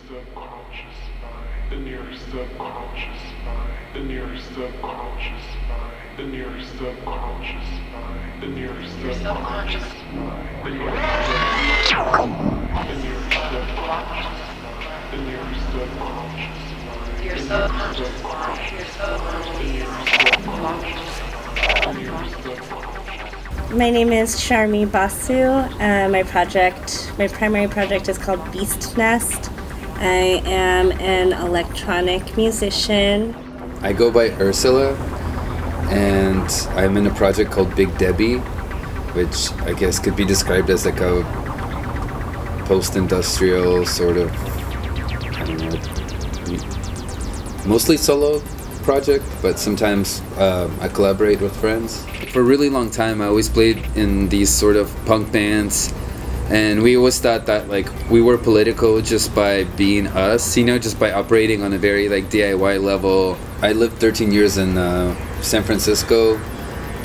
subconscious mind, the near subconscious mind, the near subconscious mind, the near subconscious mind, the near subconscious mind, the near subconscious mind, the near subconscious mind, the near subconscious mind, the near subconscious mind, the near subconscious mind, the near subconscious. My name is Sharmi Basu. My primary project is called Beast Nest. I am an electronic musician. I go by Ursula, and I'm in a project called Big Debbie, which I guess could be described as like a post-industrial sort of, I don't know, mostly solo project, but sometimes I collaborate with friends. For a really long time, I always played in these sort of punk bands, and we always thought that like we were political just by being us, just by operating on a very like DIY level. I lived 13 years in San Francisco,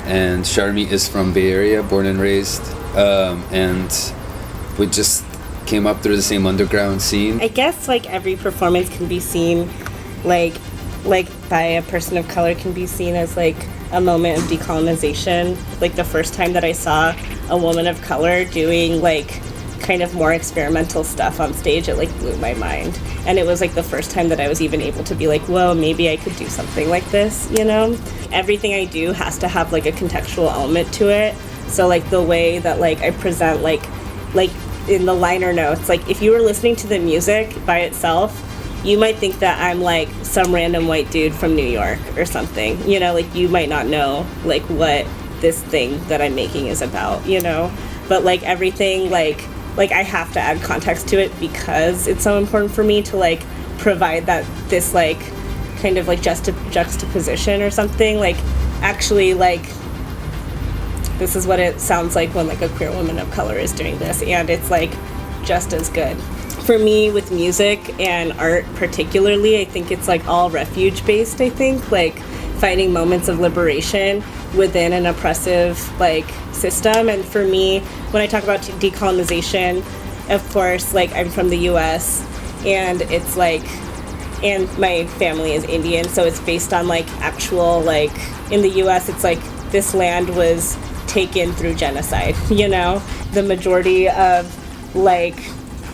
and Sharmi is from Bay Area, born and raised, and we just came up through the same underground scene. I guess like every performance can be seen like by a person of color can be seen as like a moment of decolonization. Like the first time that I saw a woman of color doing like kind of more experimental stuff on stage, it like blew my mind. And it was like the first time that I was even able to be like, whoa, maybe I could do something like this, Everything I do has to have like a contextual element to it. So like the way that like I present like in the liner notes, like if you were listening to the music by itself, you might think that I'm like some random white dude from New York or something, like you might not know like what this thing that I'm making is about, but like everything, like I have to add context to it because it's so important for me to like provide this like kind of like juxtaposition or something, like actually like this is what it sounds like when like a queer woman of color is doing this, and it's like just as good. For me, with music and art particularly, I think it's like all refuge-based, I think, like finding moments of liberation within an oppressive like system. And for me, when I talk about decolonization, of course, like I'm from the US, and it's like, and my family is Indian, so it's based on like actual, like in the US, it's like this land was taken through genocide, The majority of like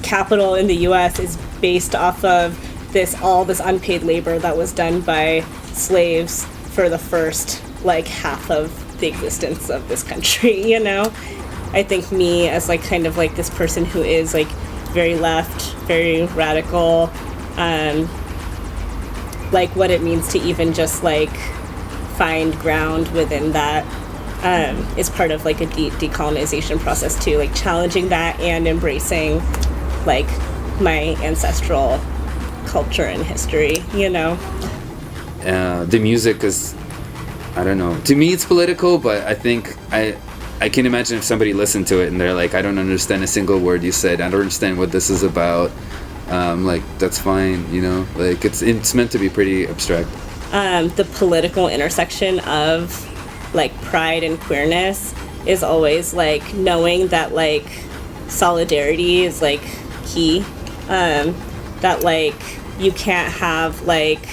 capital in the US is based off of all this unpaid labor that was done by slaves for the first like half of the existence of this country, I think me as like kind of like this person who is like very left, very radical, like what it means to even just like find ground within that is part of like a decolonization process too, like challenging that and embracing like my ancestral culture and history, The music is, I don't know. To me, it's political, but I think I can imagine if somebody listened to it and they're like, I don't understand a single word you said. I don't understand what this is about. Like that's fine, Like it's meant to be pretty abstract. The political intersection of like pride and queerness is always like knowing that like solidarity is like key, that like you can't have like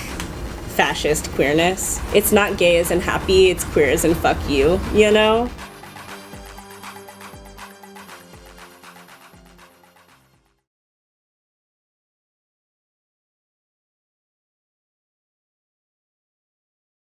fascist queerness. It's not gay as in happy, it's queer as in fuck you,